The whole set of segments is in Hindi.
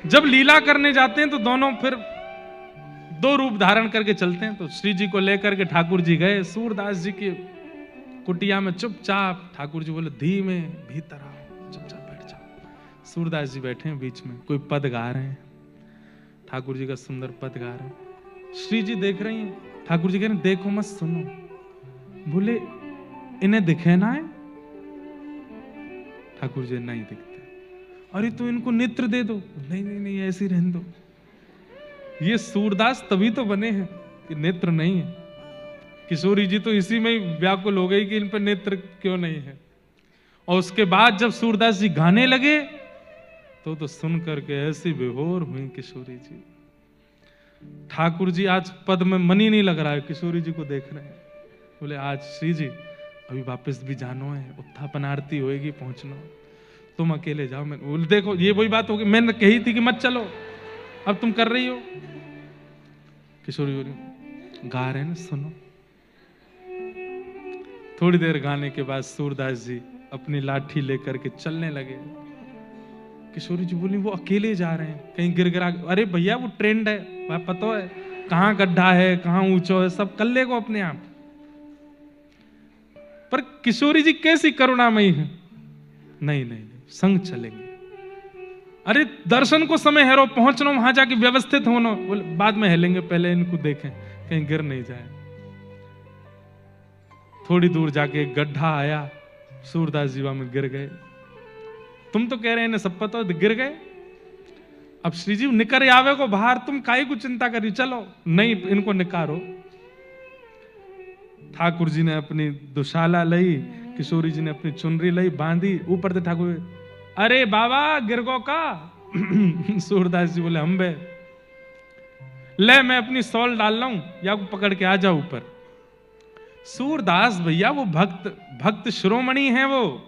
जब लीला करने जाते हैं तो दोनों फिर दो रूप धारण करके चलते हैं। तो श्री जी को लेकर के ठाकुर जी गए सूरदास जी की कुटिया में चुपचाप। ठाकुर जी बोले धीमे भीतर आओ, चुपचाप बैठ जाओ। सूरदास जी बैठे हैं बीच में, कोई पद गा रहे हैं, ठाकुर जी का सुंदर पद गा रहे हैं। श्री जी देख रही हैं, ठाकुर जी कह रहे हैं देखो मत सुनो। बोले इन्हें दिखे ना है? ठाकुर जी नहीं दिखते। अरे तो इनको नेत्र दे दो। नहीं नहीं नहीं, ऐसे ही रहने दो। ये सूरदास तभी तो बने हैं कि नेत्र नहीं है। किशोरी जी तो इसी में ही व्याकुल हो गई कि इन पर नेत्र क्यों नहीं है। और उसके बाद जब सूरदास जी गाने लगे तो सुन करके ऐसी विभोर हुई किशोरी जी। ठाकुर जी आज पद में मन ही नहीं लग रहा है, किशोरी जी को देख रहे हैं। बोले आज श्री जी अभी वापस भी जानो है, उत्थापन आरती होएगी, पहुंचना, तुम अकेले जाओ। मैं बोले देखो ये वही बात होगी, मैंने कही थी कि मत चलो, अब तुम कर रही हो। किशोरी बोली गा रहे ना, सुनो। थोड़ी देर गाने के बाद सूरदास जी अपनी लाठी लेकर के चलने लगे। किशोरी जी बोली वो अकेले जा रहे हैं, कहीं गिर गिरा। अरे भैया वो ट्रेंड है, वह पता है कहां गड्ढा है कहां ऊंचा है, सब कर लेगा अपने आप। पर किशोरी जी कैसी करुणामयी है, नहीं नहीं नहीं संग चलेंगे। अरे दर्शन को समय है, रो पहुंचना वहां जाके व्यवस्थित होना। बोले बाद में हेलेंगे, पहले इनको देखें कहीं गिर नहीं जाए। थोड़ी दूर जाके एक गड्ढा आया, सूरदास जी वहां में गिर गए। तुम तो कह रहे हैं सब पता, गिर गए। अब श्री जी निकर आवे को बाहर, तुम काहे को चिंता करी, चलो। नहीं इनको निकारो। ठाकुर जी ने अपनी दुशाला लई, किशोरी जी ने अपनी चुनरी लई, बांधी। ऊपर से ठाकुर अरे बाबा गिरगो का। सूरदास जी बोले हम बे, ले मैं अपनी सॉल डाल रहा हूं, या पकड़ के आ जाओ ऊपर। सूरदास भैया वो भक्त शिरोमणि हैं, वो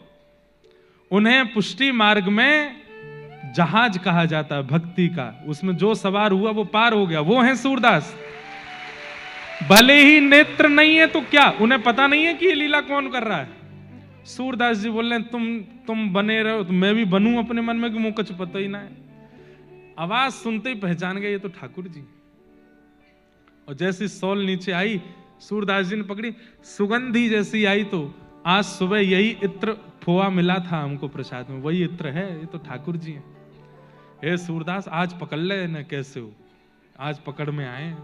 उन्हें पुष्टि मार्ग में जहाज कहा जाता है भक्ति का। उसमें जो सवार हुआ वो पार हो गया, वो है सूरदास। भले ही नेत्र नहीं है तो क्या, उन्हें पता नहीं है कि ये लीला कौन कर रहा है। सूरदास जी बोल रहे तुम बने रहो तो मैं भी बनूं अपने मन में कि मुझे कुछ पता ही ना है। आवाज सुनते ही पहचान गए ये तो ठाकुर जी। और जैसी सॉल नीचे आई, सूरदास जी ने पकड़ी, सुगंधी जैसी आई। तो आज सुबह यही इत्र खोआ मिला था हमको प्रसाद में, वही इत्र है, ये तो ठाकुर जी हैं। हे सूरदास आज पकड़ ले न, कैसे हो, आज पकड़ में आए।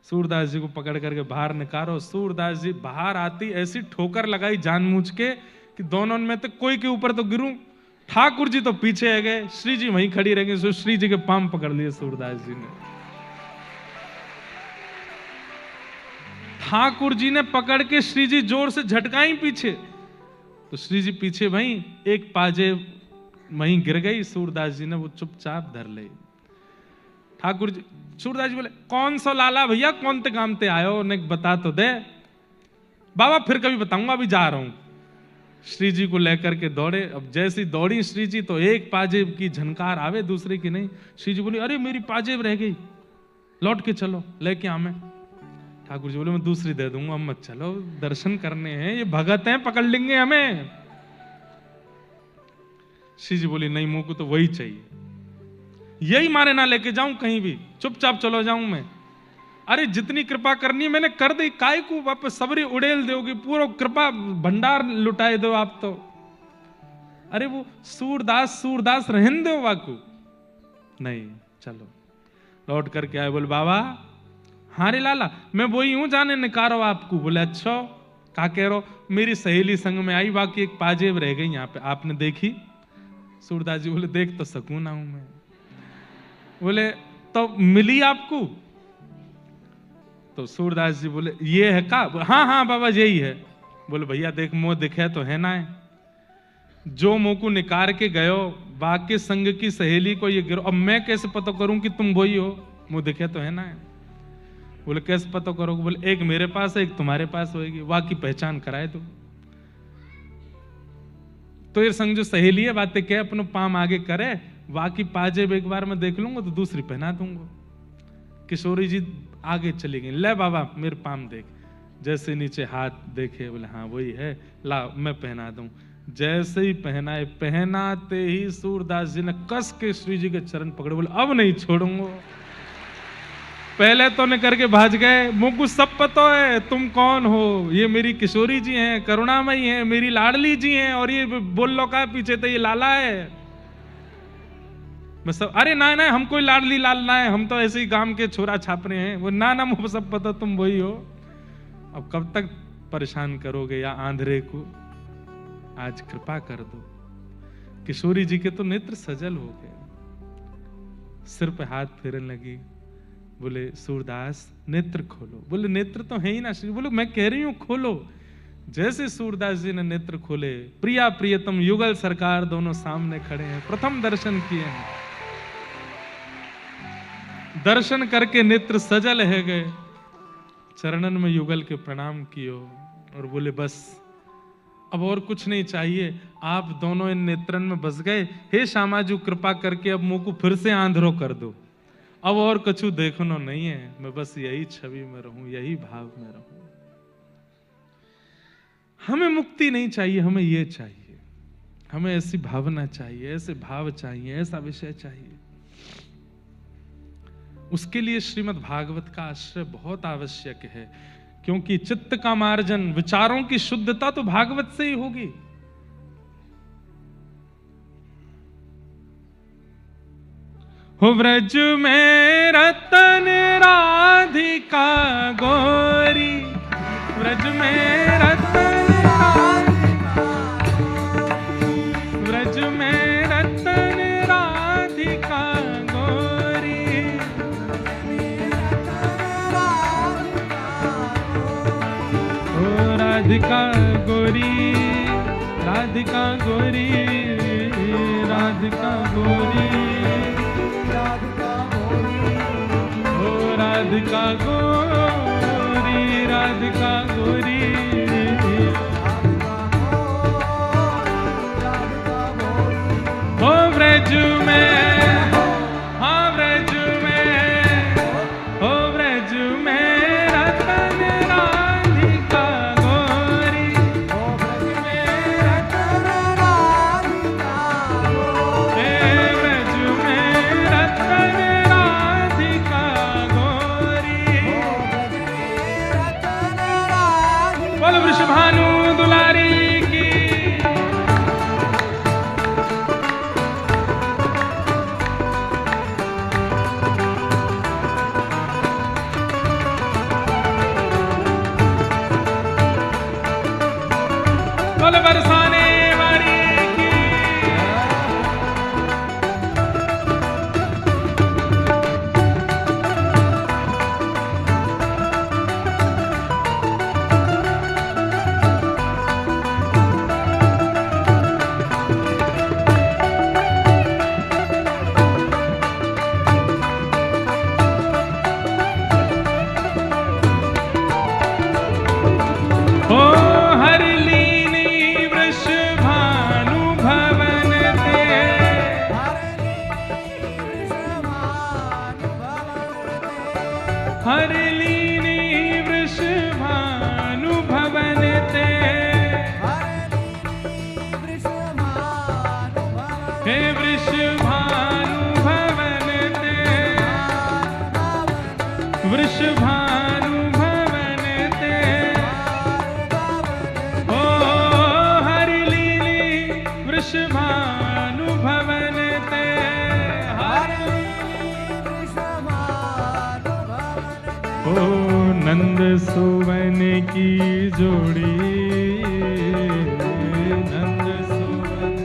सूरदास जी को पकड़ करके बाहर निकालो। सूरदास जी बाहर आती ऐसी ठोकर लगाई जानबूझ के कि दोनों में तो कोई के ऊपर तो गिरूं। ठाकुर जी तो पीछे आ गए, श्री जी वहीं खड़ी रह गई। श्री जी के पांव पकड़ लिए सूरदास जी ने। ठाकुर जी ने पकड़ के श्री जी जोर से झटकाई पीछे, तो श्री जी पीछे वहीं एक पाजे वहीं गिर गई। सूरदास जी ने वो चुपचाप धर ले। ठाकुर जी, सूरदास जी बोले कौन सा लाला भैया, कौन ते काम ते आयो, ने बता तो दे। बाबा फिर कभी बताऊंगा, अभी जा रहा हूं। श्री जी को लेकर के दौड़े। अब जैसी दौड़ी श्री जी तो एक पाजेब की झनकार आवे, दूसरे की नहीं। श्री जी बोली अरे मेरी पाजेब रह गई, लौट के चलो लेके आ। मैं ठाकुर जी बोले मैं दूसरी दे दूंगा, मत चलो, दर्शन करने हैं, ये भगत हैं, पकड़ लेंगे हमें। श्री जी बोली नहीं, मुंह को तो वही चाहिए, यही मारे ना लेके जाऊं कहीं भी, चुपचाप चलो जाऊं मैं। अरे जितनी कृपा करनी मैंने कर दी, काय को वापस सबरी उड़ेल दोगी, पूरा कृपा भंडार लुटाए दो आप तो। अरे वो सूरदास रहन दो वाकू। नहीं चलो, लौट करके आए। बोले बाबा हाँ रे लाला मैं वही हूं, जाने निकारो आपको। बोले अच्छा क्या कह रहे हो, मेरी सहेली संग में आई, बाकी एक पाजेब रह गई यहाँ पे, आपने देखी? सूरदास जी बोले देख तो सकूं ना हूं मैं। बोले तो मिली आपको? तो सूरदास जी बोले ये है का? हाँ हाँ बाबा यही है। बोले भैया देख मुंह दिखे तो है ना है, जो मुंह को निकार के गयो बाकी संग की सहेली को ये गिरो, अब मैं कैसे पता करूं कि तुम वही हो, मुंह दिखे तो है ना है। बोले कैसे पता करोगे? बोले एक मेरे पास है, एक तुम्हारे पास होगी, वाकी पहचान कराए दो। तो ये संग जो सहेली है बातें क्या, अपने पाम आगे करे, बाकी पाजेब एक बार मैं देख लूंगा तो दूसरी पहना दूंगा। किशोरी जी आगे चली गई, ले बाबा मेरे पाम देख। जैसे नीचे हाथ देखे, बोले हाँ वही है, ला मैं पहना दूं। जैसे ही पहनाए, पहनाते ही सूरदास जी ने कस के श्री जी के चरण पकड़े, बोले अब नहीं छोड़ूंगा। पहले तो ने करके भाज गए, मुझको सब पता है तुम कौन हो, ये मेरी किशोरी जी हैं, करुणामयी हैं, मेरी लाडली जी हैं, और ये बोल लो का पीछे तो ये लाला है। मैं सब, अरे ना ना हम कोई लाडली लाल ना है, हम तो ऐसे ही गांव के छोरा छापरे हैं। वो ना ना मुझे सब पता, तुम वही हो। अब कब तक परेशान करोगे या आंधरे को, आज कृपा कर दो। किशोरी जी के तो नेत्र सजल हो गए, सिर पे हाथ फेरने लगी, बोले सूरदास नेत्र खोलो। बोले नेत्र तो है ही ना श्री। बोले मैं कह रही हूं खोलो। जैसे सूरदास जी ने नेत्र खोले, प्रिया प्रियतम युगल सरकार दोनों सामने खड़े हैं, प्रथम दर्शन किए हैं। दर्शन करके नेत्र सजल है गए, चरणन में युगल के प्रणाम कियो और बोले बस अब और कुछ नहीं चाहिए, आप दोनों इन नेत्रन में बस गए। हे श्यामाजू कृपा करके अब मुंह को फिर से आंधरो कर दो, अब और कुछ देखनो नहीं है, मैं बस यही छवि में रहूं, यही भाव में रहूं। हमें मुक्ति नहीं चाहिए, हमें ये चाहिए, हमें ऐसी भावना चाहिए, ऐसे भाव चाहिए, ऐसा विषय चाहिए। उसके लिए श्रीमद् भागवत का आश्रय बहुत आवश्यक है, क्योंकि चित्त का मार्जन, विचारों की शुद्धता तो भागवत से ही होगी। हो व्रज में रतन राधिका गोरी, व्रज में रतन राधिका, व्रज में रतन राधिका गोरी, ओ राधिका गोरी, राधिका गोरी, राधिका गोरी, राधिका गोरी, राधिका गोरी, हो व्रज में, हाँ व्रज में, हो व्रज में रतन राधिका गोरी, हो व्रज में रतन राधिका गोरी, व्रज में रतन राधिका गोरी, बोल वृषभानु दुलारी की। बोल बरसाने वाली की। हो हर लीनी वृषभानु भवन ते, हर लीनी वृषभानु भवन ते, हे वृषभानु भवन ते, वृषभानु भवन ते, ओ हरि लीली वृषभानु भवन ते, ओ नंद सुवन की जोड़ी, नंद सुवन,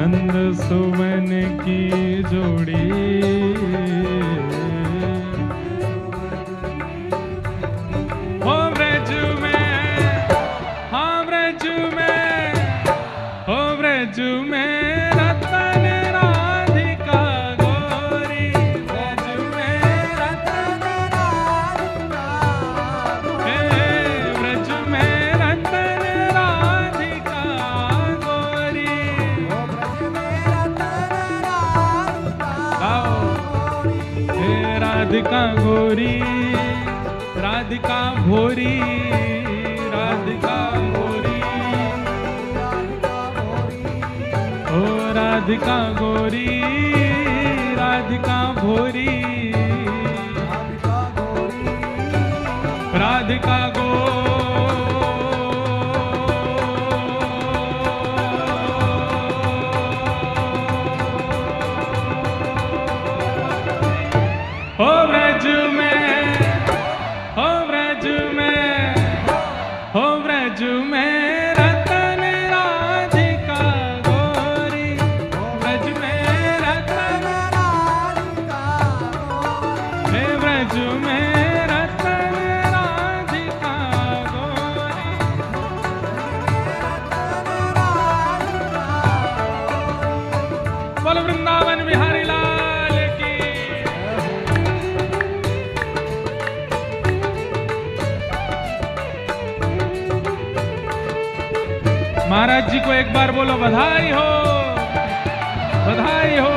नंद सुवन की जोड़ी, हो व्रज में, हाँ व्रज में, हो व्रज में रतन राधिका गोरी, व्रज में रतन राधिका गोरी, व्रज में रतन राधिका गोरी, व्रज में रतन राधिका गोरी, हे राधिका गोरी, राधिका भोरी, राधिका राधिका गोरी राधिका भोरी राधिका गो हो ब्रज में हो ब्रज में हो ब्रज में रतन राधिका गोरी ब्रज में रतन राधिका हे ब्रज में रतन राधिका गोरी बोल वृंदावन बिहारी लाल की। महाराज जी को एक बार बोलो बधाई हो बधाई हो।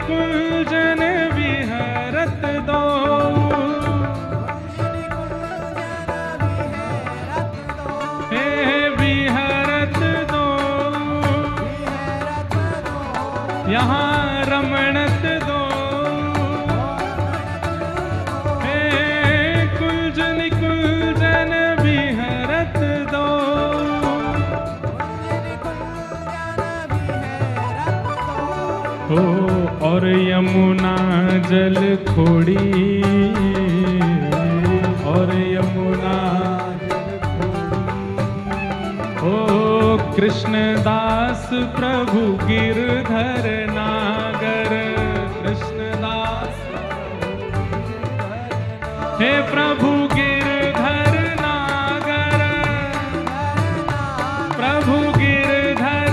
कुंजन विहरत दो हे विहरत दो यहाँ रमणत दो हे कुंजन विहरत दो हो और यमुना जल खोड़ी और यमुना ओ कृष्णदास प्रभु गिरधर नागर कृष्णदास हे प्रभु गिरधर नागर प्रभु गिरधर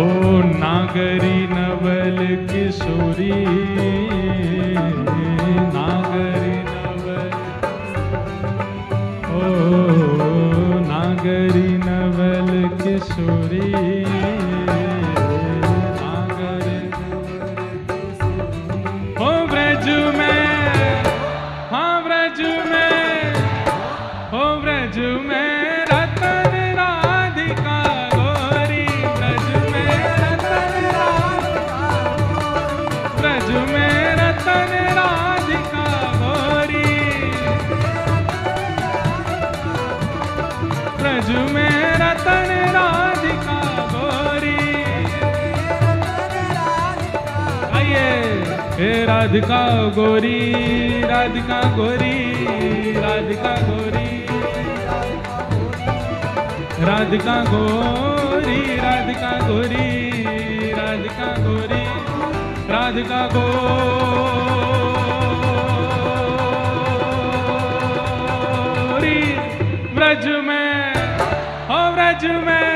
नागरी नवल किशोरी नागरी नवल ओ नागरी नवल किशोरी नागरी हो ब्रज में हाँ ब्रज में हो ब्रज में रतन राधिका गोरी ब्रज में ब्रज में रतन राधिका गोरी ब्रज में रतन राधिका गोरी आइए हे राधिका गोरी राधिका गोरी राधिका गोरी राधिका गोरी राधिका गोरी राधिका गोरी राधिका गोरी ब्रज में हो ब्रज में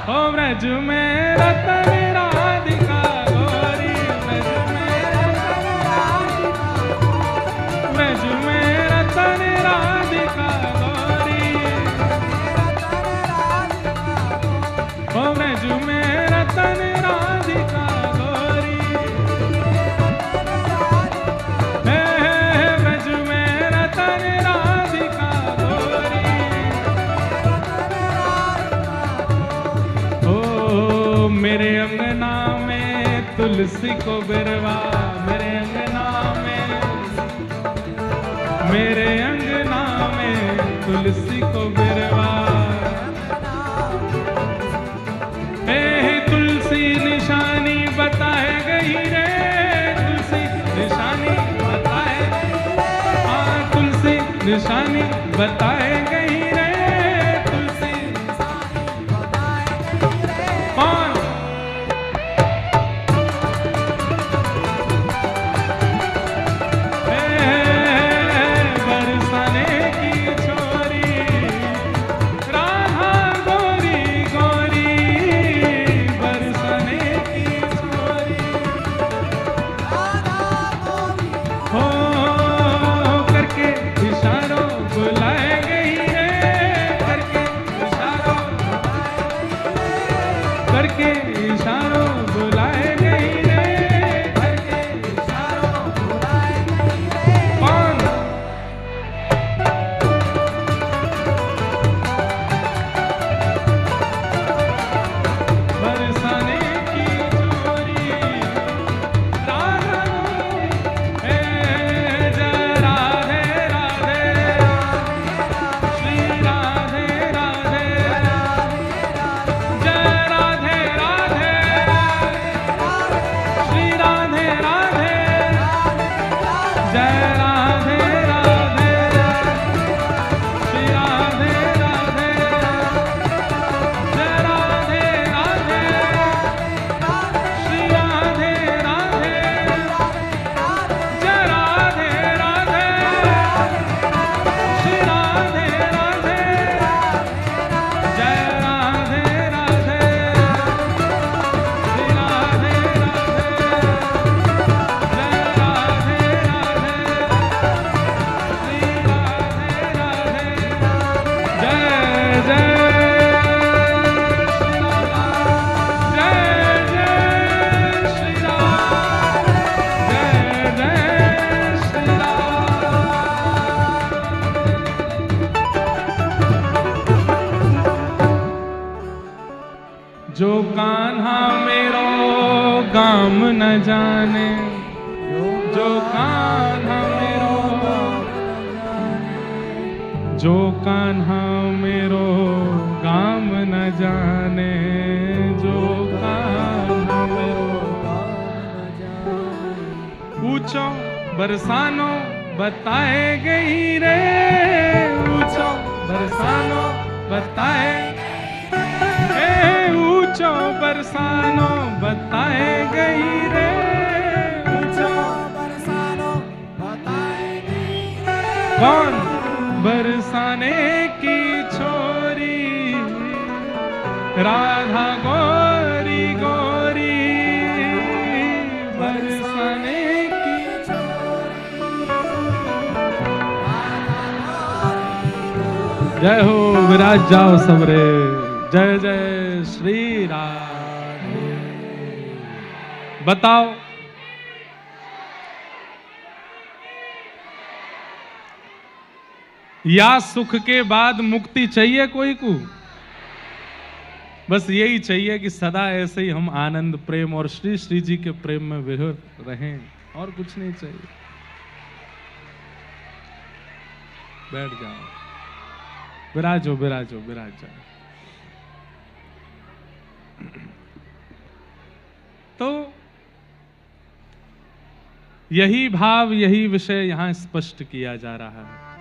हो ब्रज में रतन राधिका गोरी ब्रज में रतन राधिका गोरी हो ब्रज में रतन राधिका गोरी तुलसी को बिरवा मेरे अंगना में तुलसी को बिरवा। तुलसी निशानी बताए गई रे, तुलसी निशानी बताए, हाँ तुलसी निशानी बताए गई रे, तुलसी कौन जो कान्हा मेरो गाम न जाने, जो कान्हा मेरो, जो कान्हा मेरो गाम न जाने, जो कान्हा मेरो ऊंचो बरसानो बताए गई रे, ऊंचो बरसानो बताए, ऊंचो बरसानो बताए गई रे, ऊंचो बरसानो बताए गई रे। कौन बरसाने की छोरी राधा गोरी गोरी, बरसाने की छोरी जय हो, विराज जाओ सबरे, जय जय श्री राधे। बताओ या सुख के बाद मुक्ति चाहिए कोई को? बस यही चाहिए कि सदा ऐसे ही हम आनंद प्रेम और श्री श्री जी के प्रेम में विहर रहें, और कुछ नहीं चाहिए। बैठ जाओ, विराजो विराजो विराज जाओ। तो यही भाव, यही विषय यहां स्पष्ट किया जा रहा है।